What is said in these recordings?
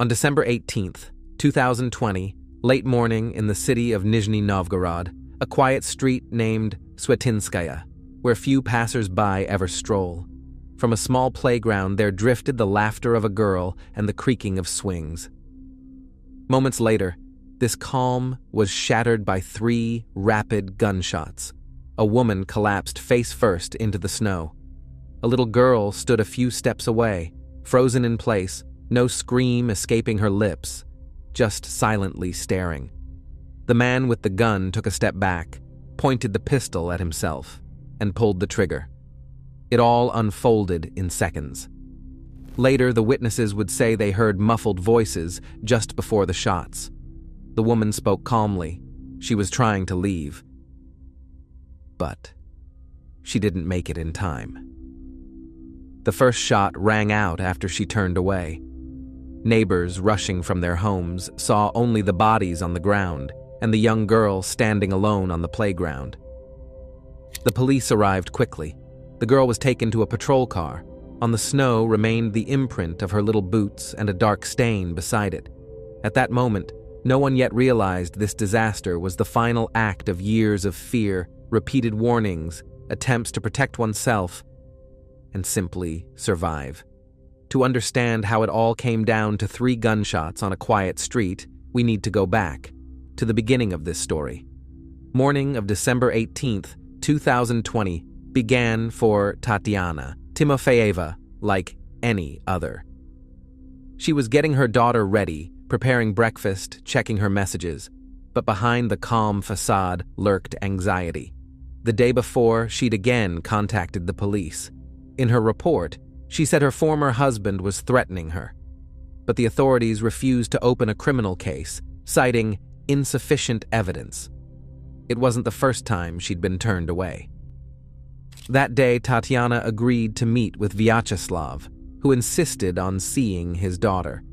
On December 18th, 2020, late morning in the city of Nizhny Novgorod, a quiet street named Swetinskaya, where few passers-by ever stroll. From a small playground there drifted the laughter of a girl and the creaking of swings. Moments later, this calm was shattered by 3 rapid gunshots. A woman collapsed face first into the snow. A little girl stood a few steps away, frozen in place, no scream escaping her lips, just silently staring. The man with the gun took a step back, pointed the pistol at himself, and pulled the trigger. It all unfolded in seconds. Later, the witnesses would say they heard muffled voices just before the shots. The woman spoke calmly. She was trying to leave. But she didn't make it in time. The first shot rang out after she turned away. Neighbors rushing from their homes saw only the bodies on the ground and the young girl standing alone on the playground. The police arrived quickly. The girl was taken to a patrol car. On the snow remained the imprint of her little boots and a dark stain beside it. At that moment, no one yet realized this disaster was the final act of years of fear, repeated warnings, attempts to protect oneself, and simply survive. To understand how it all came down to 3 gunshots on a quiet street, we need to go back to the beginning of this story. Morning of December 18th, 2020 began for Tatiana Timofeyeva like any other. She was getting her daughter ready, preparing breakfast, checking her messages, but behind the calm facade lurked anxiety. The day before, she'd again contacted the police. In her report, she said her former husband was threatening her, but the authorities refused to open a criminal case, citing insufficient evidence. It wasn't the first time she'd been turned away. That day, Tatiana agreed to meet with Vyacheslav, who insisted on seeing his daughter.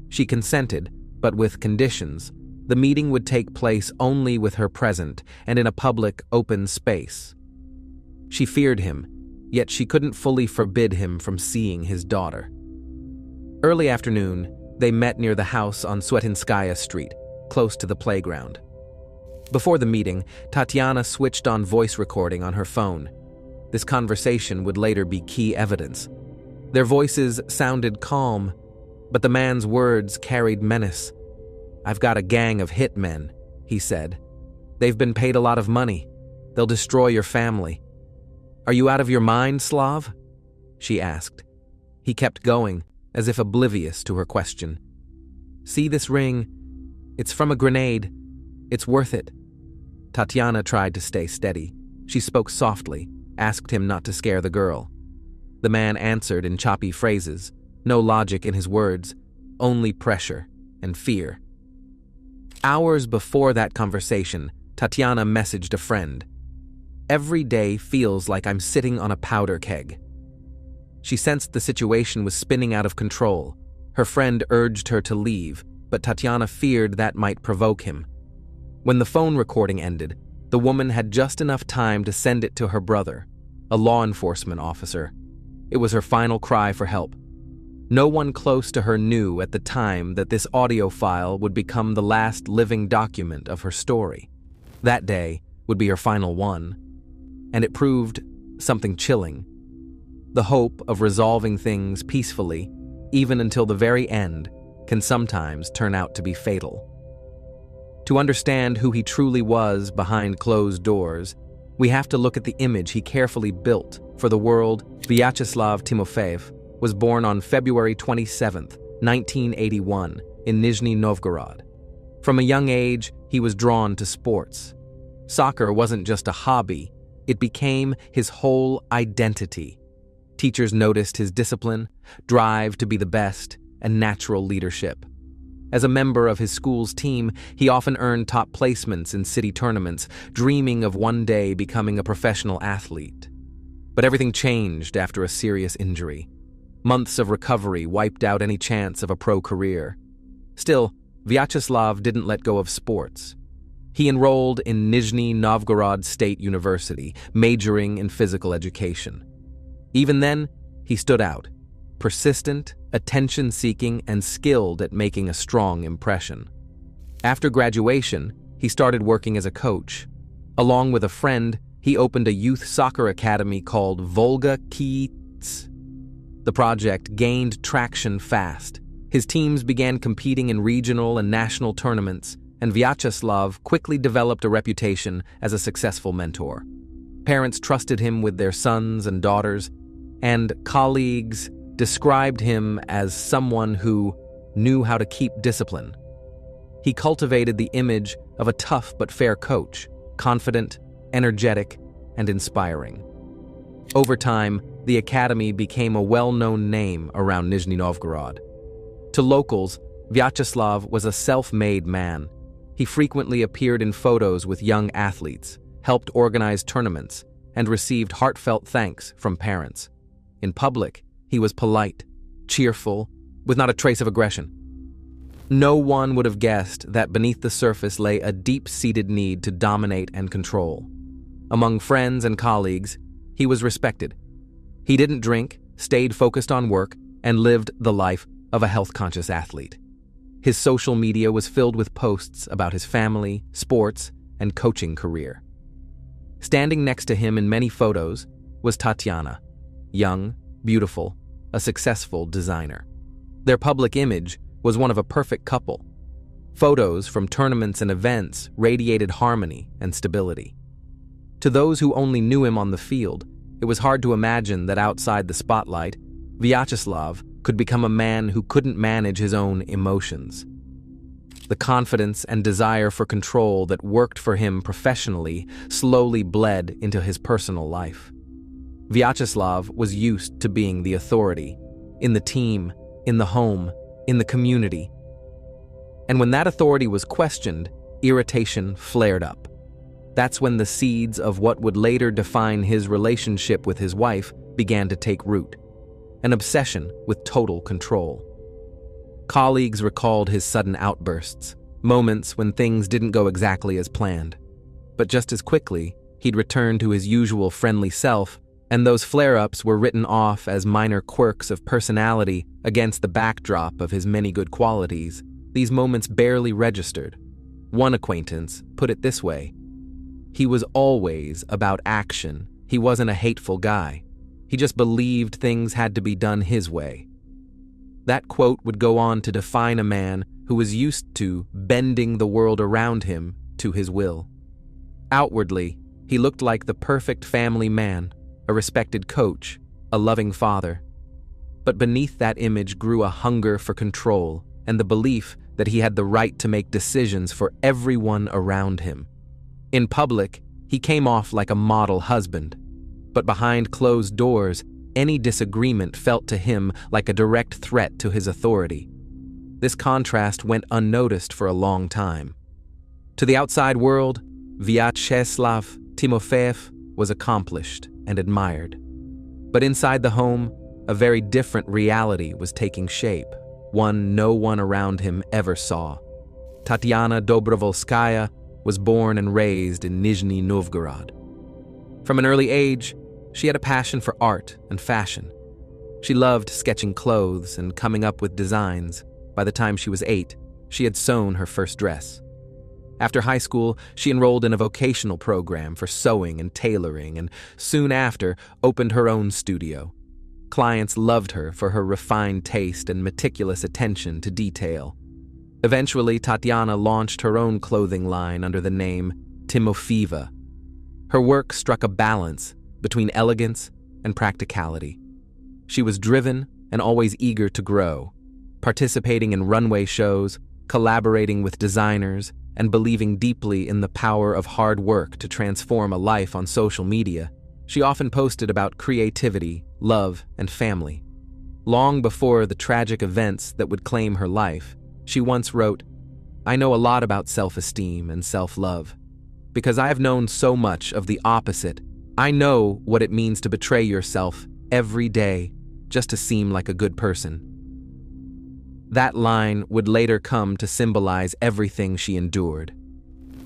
She consented, but with conditions. The meeting would take place only with her present and in a public, open space. She feared him, yet she couldn't fully forbid him from seeing his daughter. Early afternoon, they met near the house on Swetinskaya Street, close to the playground. Before the meeting, Tatiana switched on voice recording on her phone. This conversation would later be key evidence. Their voices sounded calm, but the man's words carried menace. "I've got a gang of hitmen," he said. "They've been paid a lot of money. They'll destroy your family." "Are you out of your mind, Slav?" she asked. He kept going, as if oblivious to her question. "See this ring? It's from a grenade. It's worth it." Tatiana tried to stay steady. She spoke softly, asked him not to scare the girl. The man answered in choppy phrases, no logic in his words, only pressure and fear. Hours before that conversation, Tatiana messaged a friend. "Every day feels like I'm sitting on a powder keg." She sensed the situation was spinning out of control. Her friend urged her to leave, but Tatiana feared that might provoke him. When the phone recording ended, the woman had just enough time to send it to her brother, a law enforcement officer. It was her final cry for help. No one close to her knew at the time that this audio file would become the last living document of her story. That day would be her final one, and it proved something chilling. The hope of resolving things peacefully, even until the very end, can sometimes turn out to be fatal. To understand who he truly was behind closed doors, we have to look at the image he carefully built for the world. Vyacheslav Timofeyev was born on February 27, 1981, in Nizhny Novgorod. From a young age, he was drawn to sports. Soccer wasn't just a hobby, it became his whole identity. Teachers noticed his discipline, drive to be the best, and natural leadership. As a member of his school's team, he often earned top placements in city tournaments, dreaming of one day becoming a professional athlete. But everything changed after a serious injury. Months of recovery wiped out any chance of a pro career. Still, Vyacheslav didn't let go of sports. He enrolled in Nizhny Novgorod State University, majoring in physical education. Even then, he stood out. persistent, attention-seeking, and skilled at making a strong impression. After graduation, he started working as a coach. Along with a friend, he opened a youth soccer academy called Volga Kids. The project gained traction fast. His teams began competing in regional and national tournaments, and Vyacheslav quickly developed a reputation as a successful mentor. Parents trusted him with their sons and daughters, and colleagues described him as someone who knew how to keep discipline. He cultivated the image of a tough but fair coach, confident, energetic, and inspiring. Over time, the academy became a well-known name around Nizhny Novgorod. To locals, Vyacheslav was a self-made man. He frequently appeared in photos with young athletes, helped organize tournaments, and received heartfelt thanks from parents. In public, he was polite, cheerful, with not a trace of aggression. No one would have guessed that beneath the surface lay a deep-seated need to dominate and control. Among friends and colleagues, he was respected. He didn't drink, stayed focused on work, and lived the life of a health-conscious athlete. His social media was filled with posts about his family, sports, and coaching career. Standing next to him in many photos was Tatiana, young, beautiful, a successful designer. Their public image was one of a perfect couple. Photos from tournaments and events radiated harmony and stability. To those who only knew him on the field, it was hard to imagine that outside the spotlight, Vyacheslav could become a man who couldn't manage his own emotions. The confidence and desire for control that worked for him professionally slowly bled into his personal life. Vyacheslav was used to being the authority, in the team, in the home, in the community. And when that authority was questioned, irritation flared up. That's when the seeds of what would later define his relationship with his wife began to take root, an obsession with total control. Colleagues recalled his sudden outbursts, moments when things didn't go exactly as planned. But just as quickly, he'd return to his usual friendly self, and those flare-ups were written off as minor quirks of personality against the backdrop of his many good qualities. These moments barely registered. One acquaintance put it this way: he was always about action. He wasn't a hateful guy. He just believed things had to be done his way. That quote would go on to define a man who was used to bending the world around him to his will. Outwardly, he looked like the perfect family man, a respected coach, a loving father. But beneath that image grew a hunger for control and the belief that he had the right to make decisions for everyone around him. In public, he came off like a model husband, but behind closed doors, any disagreement felt to him like a direct threat to his authority. This contrast went unnoticed for a long time. To the outside world, Vyacheslav Timofeyev was accomplished and admired. But inside the home, a very different reality was taking shape, one no one around him ever saw. Tatiana Dobrovolskaya was born and raised in Nizhny Novgorod. From an early age, she had a passion for art and fashion. She loved sketching clothes and coming up with designs. By the time she was 8, she had sewn her first dress. After high school, she enrolled in a vocational program for sewing and tailoring, and soon after opened her own studio. Clients loved her for her refined taste and meticulous attention to detail. Eventually, Tatiana launched her own clothing line under the name Timofeeva. Her work struck a balance between elegance and practicality. She was driven and always eager to grow, participating in runway shows, collaborating with designers, and believing deeply in the power of hard work to transform a life on social media. She often posted about creativity, love, and family. Long before the tragic events that would claim her life, she once wrote, "I know a lot about self-esteem and self-love. Because I have known so much of the opposite, I know what it means to betray yourself every day just to seem like a good person." That line would later come to symbolize everything she endured.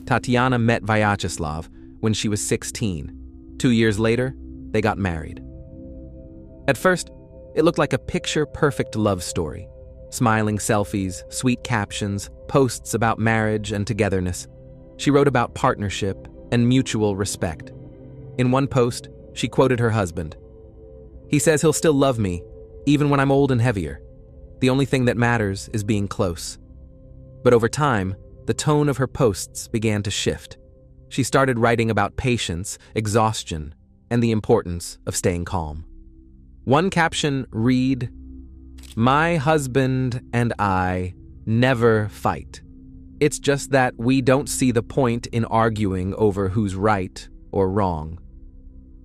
Tatiana met Vyacheslav when she was 16. 2 years later, they got married. At first, It looked like a picture-perfect love story. Smiling selfies, sweet captions, posts about marriage and togetherness. She wrote about partnership and mutual respect. In one post, she quoted her husband. "He says he'll still love me, even when I'm old and heavier. The only thing that matters is being close." But over time, the tone of her posts began to shift. She started writing about patience, exhaustion, and the importance of staying calm. One caption read, "My husband and I never fight. It's just that we don't see the point in arguing over who's right or wrong."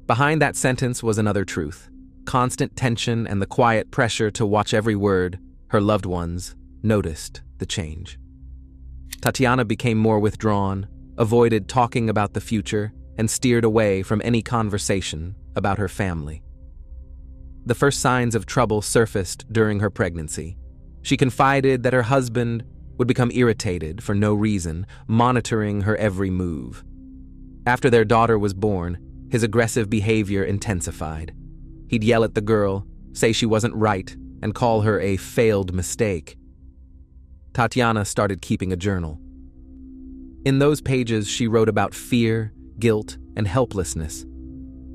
Behind that sentence was another truth: constant tension and the quiet pressure to watch every word. Her loved ones noticed the change. Tatiana became more withdrawn, avoided talking about the future, and steered away from any conversation about her family. The first signs of trouble surfaced during her pregnancy. She confided that her husband would become irritated for no reason, monitoring her every move. After their daughter was born, his aggressive behavior intensified. He'd yell at the girl, say she wasn't right, and call her a failed mistake. Tatiana started keeping a journal. In those pages, she wrote about fear, guilt, and helplessness.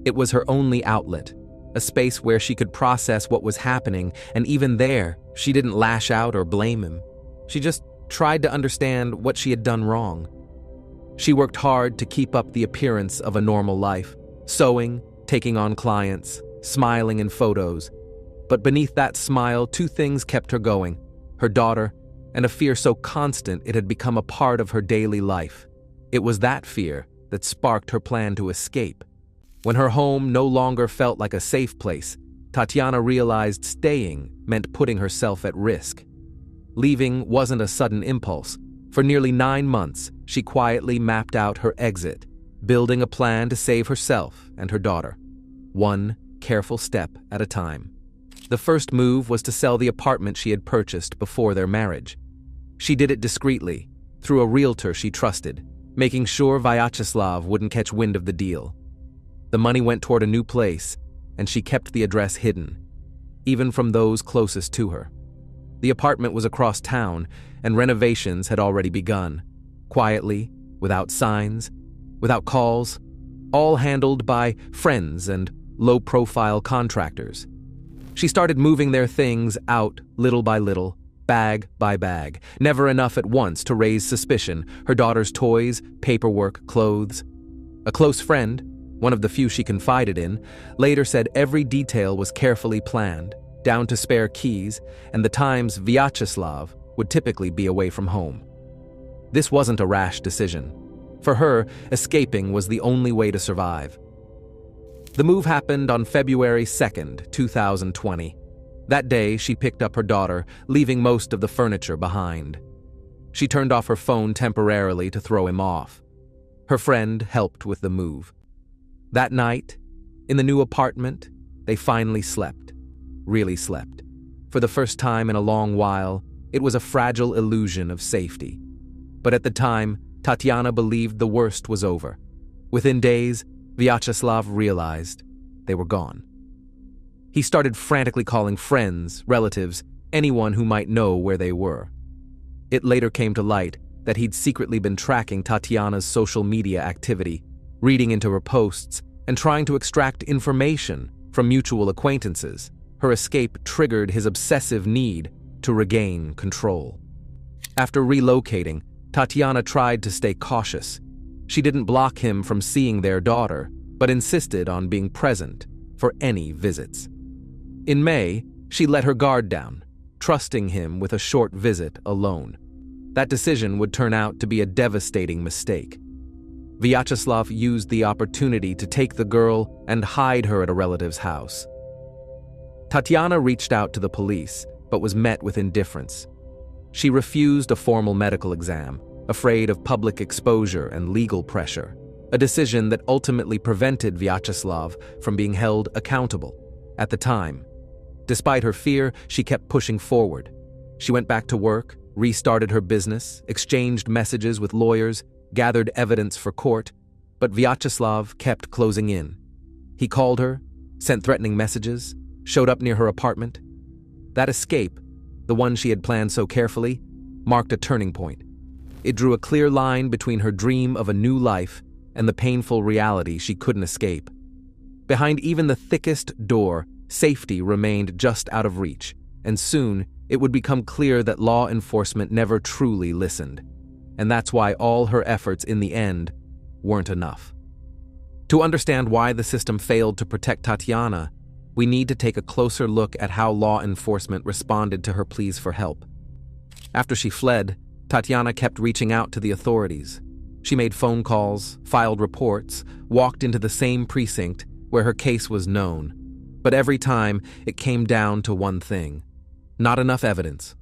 It was her only outlet, a space where she could process what was happening, and even there, she didn't lash out or blame him. She just tried to understand what she had done wrong. She worked hard to keep up the appearance of a normal life, sewing, taking on clients, smiling in photos. But beneath that smile, two things kept her going: her daughter, and a fear so constant it had become a part of her daily life. It was that fear that sparked her plan to escape. When her home no longer felt like a safe place, Tatiana realized staying meant putting herself at risk. Leaving wasn't a sudden impulse. For nearly 9 months, she quietly mapped out her exit, building a plan to save herself and her daughter, one careful step at a time. The first move was to sell the apartment she had purchased before their marriage. She did it discreetly, through a realtor she trusted, making sure Vyacheslav wouldn't catch wind of the deal. The money went toward a new place, and she kept the address hidden, even from those closest to her. The apartment was across town, and renovations had already begun, quietly, without signs, without calls, all handled by friends and low-profile contractors. She started moving their things out little by little, bag by bag, never enough at once to raise suspicion: her daughter's toys, paperwork, clothes. A close friend, one of the few she confided in, later said every detail was carefully planned, down to spare keys and the times Vyacheslav would typically be away from home. This wasn't a rash decision. For her, escaping was the only way to survive. The move happened on February 2nd, 2020. That day, she picked up her daughter, leaving most of the furniture behind. She turned off her phone temporarily to throw him off. Her friend helped with the move. That night, in the new apartment, they finally slept. Really slept. For the first time in a long while, it was a fragile illusion of safety. But at the time, Tatiana believed the worst was over. Within days, Vyacheslav realized they were gone. He started frantically calling friends, relatives, anyone who might know where they were. It later came to light that he'd secretly been tracking Tatiana's social media activity, reading into her posts, and trying to extract information from mutual acquaintances. Her escape triggered his obsessive need to regain control. After relocating, Tatiana tried to stay cautious. She didn't block him from seeing their daughter, but insisted on being present for any visits. In May, she let her guard down, trusting him with a short visit alone. That decision would turn out to be a devastating mistake. Vyacheslav used the opportunity to take the girl and hide her at a relative's house. Tatiana reached out to the police, but was met with indifference. She refused a formal medical exam, afraid of public exposure and legal pressure, a decision that ultimately prevented Vyacheslav from being held accountable. At the time, despite her fear, she kept pushing forward. She went back to work, restarted her business, exchanged messages with lawyers, gathered evidence for court, but Vyacheslav kept closing in. He called her, sent threatening messages, showed up near her apartment. That escape, the one she had planned so carefully, marked a turning point. It drew a clear line between her dream of a new life and the painful reality she couldn't escape. Behind even the thickest door, safety remained just out of reach, and soon it would become clear that law enforcement never truly listened. And that's why all her efforts in the end weren't enough. To understand why the system failed to protect Tatiana, we need to take a closer look at how law enforcement responded to her pleas for help. After she fled, Tatiana kept reaching out to the authorities. She made phone calls, filed reports, walked into the same precinct where her case was known. But every time, it came down to one thing: not enough evidence.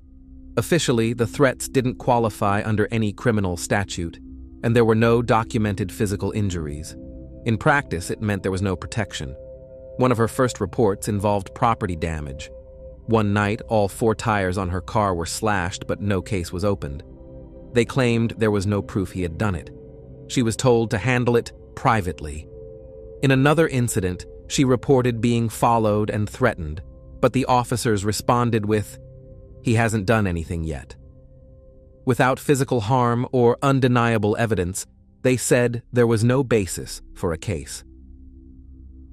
Officially, the threats didn't qualify under any criminal statute, and there were no documented physical injuries. In practice, it meant there was no protection. One of her first reports involved property damage. One night, all 4 tires on her car were slashed, but no case was opened. They claimed there was no proof he had done it. She was told to handle it privately. In another incident, she reported being followed and threatened, but the officers responded with, "He hasn't done anything yet." Without physical harm or undeniable evidence, they said there was no basis for a case.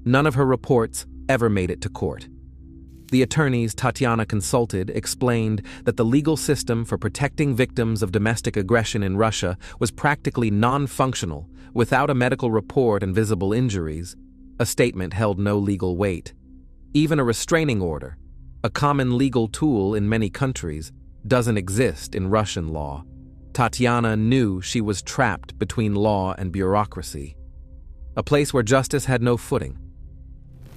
None of her reports ever made it to court. The attorneys Tatiana consulted explained that the legal system for protecting victims of domestic aggression in Russia was practically non-functional. Without a medical report and visible injuries, a statement held no legal weight. Even a restraining order, a common legal tool in many countries, doesn't exist in Russian law. Tatiana knew she was trapped between law and bureaucracy, a place where justice had no footing.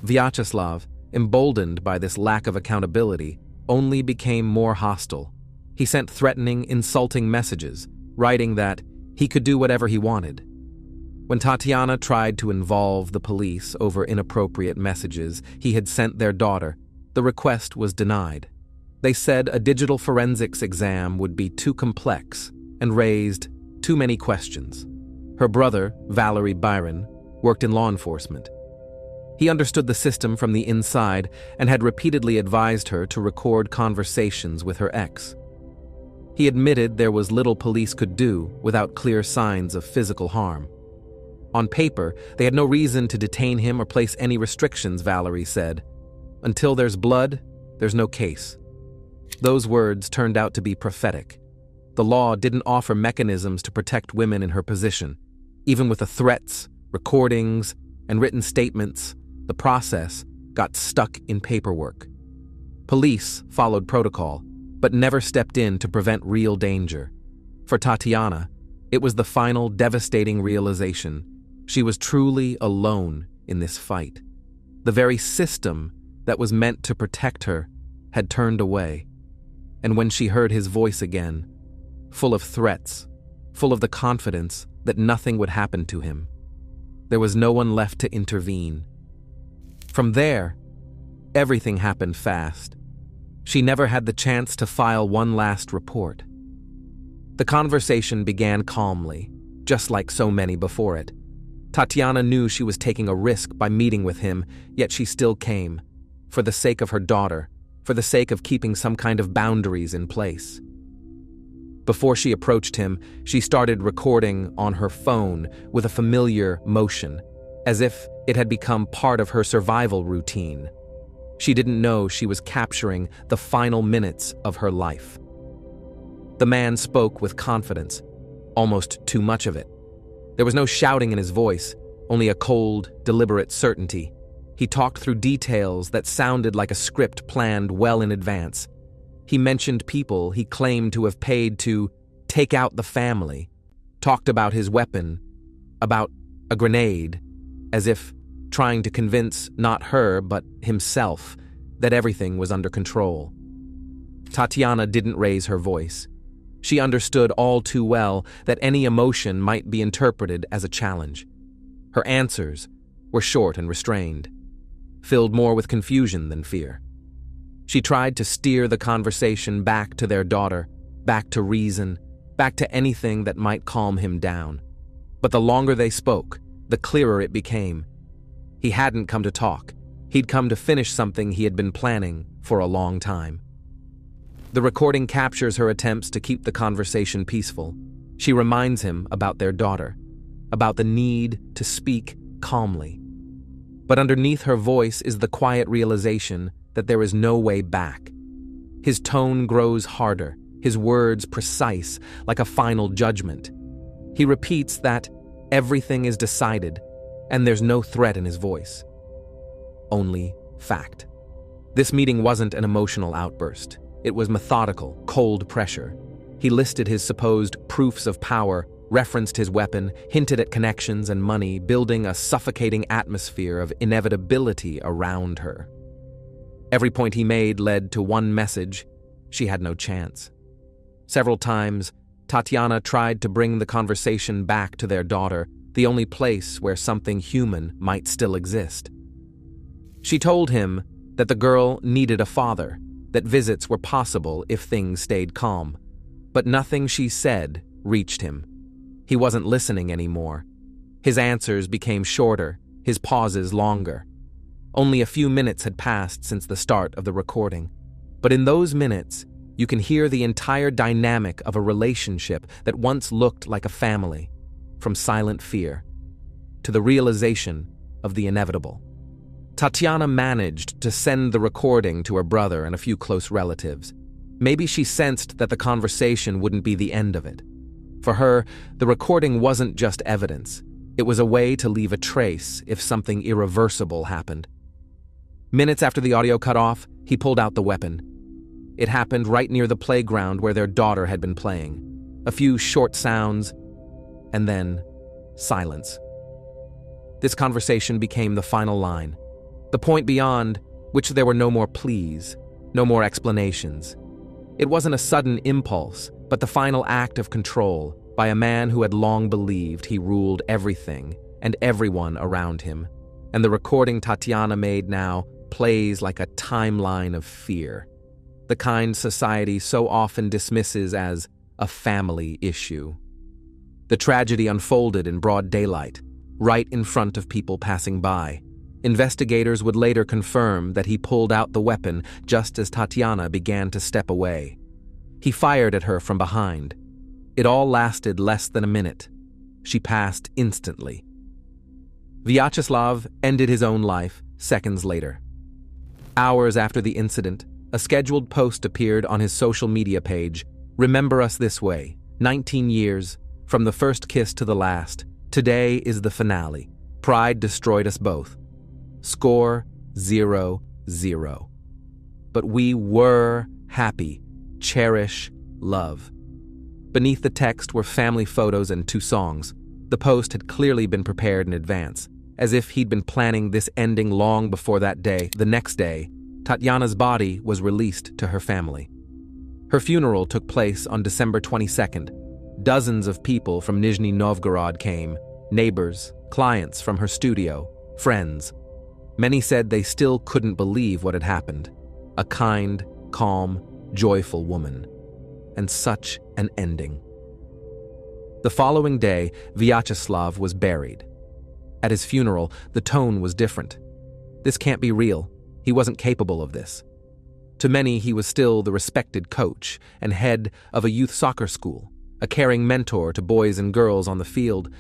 Vyacheslav, emboldened by this lack of accountability, only became more hostile. He sent threatening, insulting messages, writing that he could do whatever he wanted. When Tatiana tried to involve the police over inappropriate messages he had sent their daughter, the request was denied. They said a digital forensics exam would be too complex and raised too many questions. Her brother, Valery Byron, worked in law enforcement. He understood the system from the inside and had repeatedly advised her to record conversations with her ex. He admitted there was little police could do without clear signs of physical harm. On paper, they had no reason to detain him or place any restrictions, Valerie said. Until there's blood, there's no case. Those words turned out to be prophetic. The law didn't offer mechanisms to protect women in her position. Even with the threats, recordings, and written statements, the process got stuck in paperwork. Police followed protocol, but never stepped in to prevent real danger. For Tatiana, it was the final devastating realization. She was truly alone in this fight. The very system that was meant to protect her had turned away. And when she heard his voice again, full of threats, full of the confidence that nothing would happen to him, there was no one left to intervene. From there, everything happened fast. She never had the chance to file one last report. The conversation began calmly, just like so many before it. Tatiana knew she was taking a risk by meeting with him, yet she still came, for the sake of her daughter, for the sake of keeping some kind of boundaries in place. Before she approached him, she started recording on her phone with a familiar motion, as if it had become part of her survival routine. She didn't know she was capturing the final minutes of her life. The man spoke with confidence, almost too much of it. There was no shouting in his voice, only a cold, deliberate certainty. He talked through details that sounded like a script planned well in advance. He mentioned people he claimed to have paid to take out the family, talked about his weapon, about a grenade, as if trying to convince not her but himself that everything was under control. Tatiana didn't raise her voice. She understood all too well that any emotion might be interpreted as a challenge. Her answers were short and restrained, filled more with confusion than fear. She tried to steer the conversation back to their daughter, back to reason, back to anything that might calm him down. But the longer they spoke, the clearer it became. He hadn't come to talk. He'd come to finish something he had been planning for a long time. The recording captures her attempts to keep the conversation peaceful. She reminds him about their daughter, about the need to speak calmly. But underneath her voice is the quiet realization that there is no way back. His tone grows harder, his words precise, like a final judgment. He repeats that everything is decided, and there's no threat in his voice. Only fact. This meeting wasn't an emotional outburst. It was methodical, cold pressure. He listed his supposed proofs of power, referenced his weapon, hinted at connections and money, building a suffocating atmosphere of inevitability around her. Every point he made led to one message: she had no chance. Several times, Tatiana tried to bring the conversation back to their daughter, the only place where something human might still exist. She told him that the girl needed a father, that visits were possible if things stayed calm. But nothing she said reached him. He wasn't listening anymore. His answers became shorter, his pauses longer. Only a few minutes had passed since the start of the recording. But in those minutes, you can hear the entire dynamic of a relationship that once looked like a family, from silent fear to the realization of the inevitable. Tatiana managed to send the recording to her brother and a few close relatives. Maybe she sensed that the conversation wouldn't be the end of it. For her, the recording wasn't just evidence. It was a way to leave a trace if something irreversible happened. Minutes after the audio cut off, he pulled out the weapon. It happened right near the playground where their daughter had been playing. A few short sounds, and then silence. This conversation became the final line, the point beyond which there were no more pleas, no more explanations. It wasn't a sudden impulse, but the final act of control by a man who had long believed he ruled everything and everyone around him. And the recording Tatiana made now plays like a timeline of fear, the kind society so often dismisses as a family issue. The tragedy unfolded in broad daylight, right in front of people passing by. Investigators would later confirm that he pulled out the weapon just as Tatiana began to step away. He fired at her from behind. It all lasted less than a minute. She passed instantly. Vyacheslav ended his own life seconds later. Hours after the incident, a scheduled post appeared on his social media page. Remember us this way, 19 years, from the first kiss to the last. Today is the finale. Pride destroyed us both. Score 0-0. But we were happy. Cherish love. Beneath the text were family photos and 2 songs. The post had clearly been prepared in advance, as if he'd been planning this ending long before that day. The next day, Tatiana's body was released to her family. Her funeral took place on December 22nd. Dozens of people from Nizhny Novgorod came, neighbors, clients from her studio, friends. Many said they still couldn't believe what had happened. A kind, calm, joyful woman. And such an ending. The following day, Vyacheslav was buried. At his funeral, the tone was different. This can't be real. He wasn't capable of this. To many, he was still the respected coach and head of a youth soccer school, a caring mentor to boys and girls on the field.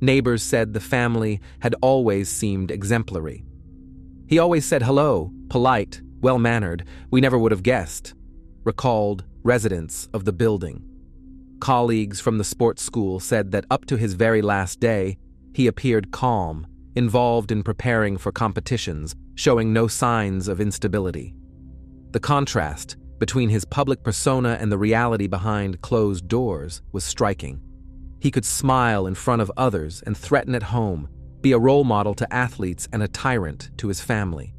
Neighbors said the family had always seemed exemplary. He always said hello, polite, well-mannered. We never would have guessed, recalled residents of the building. Colleagues from the sports school said that up to his very last day, he appeared calm, involved in preparing for competitions, showing no signs of instability. The contrast between his public persona and the reality behind closed doors was striking. He could smile in front of others and threaten at home, be a role model to athletes and a tyrant to his family.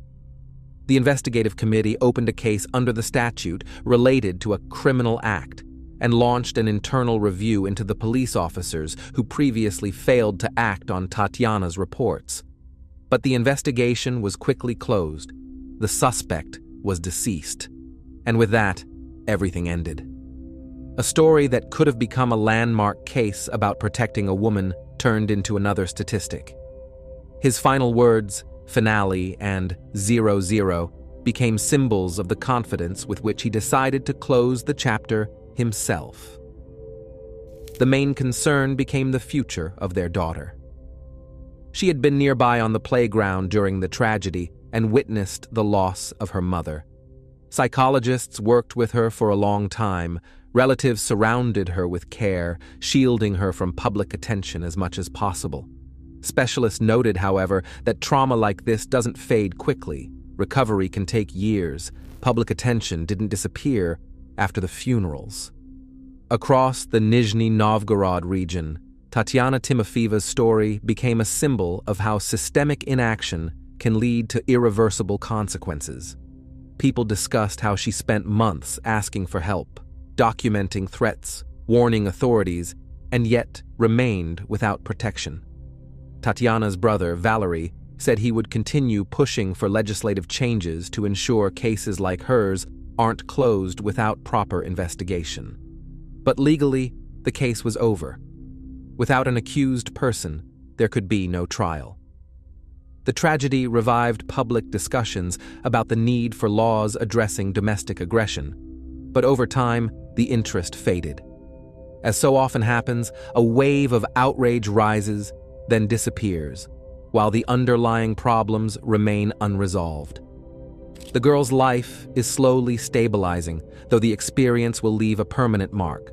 The investigative committee opened a case under the statute related to a criminal act and launched an internal review into the police officers who previously failed to act on Tatiana's reports. But the investigation was quickly closed. The suspect was deceased. And with that, everything ended. A story that could have become a landmark case about protecting a woman turned into another statistic. His final words, finale, and 00 became symbols of the confidence with which he decided to close the chapter himself. The main concern became the future of their daughter. She had been nearby on the playground during the tragedy and witnessed the loss of her mother. Psychologists worked with her for a long time. Relatives surrounded her with care, shielding her from public attention as much as possible. Specialists noted, however, that trauma like this doesn't fade quickly. Recovery can take years. Public attention didn't disappear after the funerals. Across the Nizhny Novgorod region, Tatiana Timofeeva's story became a symbol of how systemic inaction can lead to irreversible consequences. People discussed how she spent months asking for help, documenting threats, warning authorities, and yet remained without protection. Tatiana's brother, Valery, said he would continue pushing for legislative changes to ensure cases like hers aren't closed without proper investigation. But legally, the case was over. Without an accused person, there could be no trial. The tragedy revived public discussions about the need for laws addressing domestic aggression, but over time, the interest faded. As so often happens, a wave of outrage rises, then disappears, while the underlying problems remain unresolved. The girl's life is slowly stabilizing, though the experience will leave a permanent mark.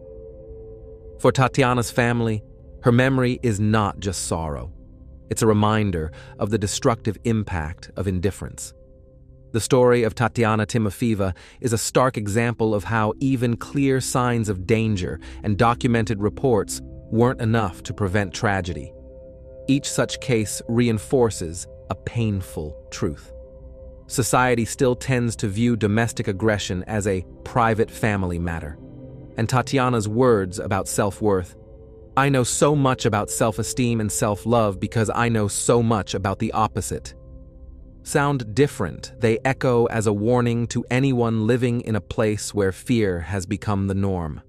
For Tatiana's family, her memory is not just sorrow. It's a reminder of the destructive impact of indifference. The story of Tatiana Timofeeva is a stark example of how even clear signs of danger and documented reports weren't enough to prevent tragedy. Each such case reinforces a painful truth. Society still tends to view domestic aggression as a private family matter. And Tatiana's words about self-worth, "I know so much about self-esteem and self-love because I know so much about the opposite," sound different. They echo as a warning to anyone living in a place where fear has become the norm.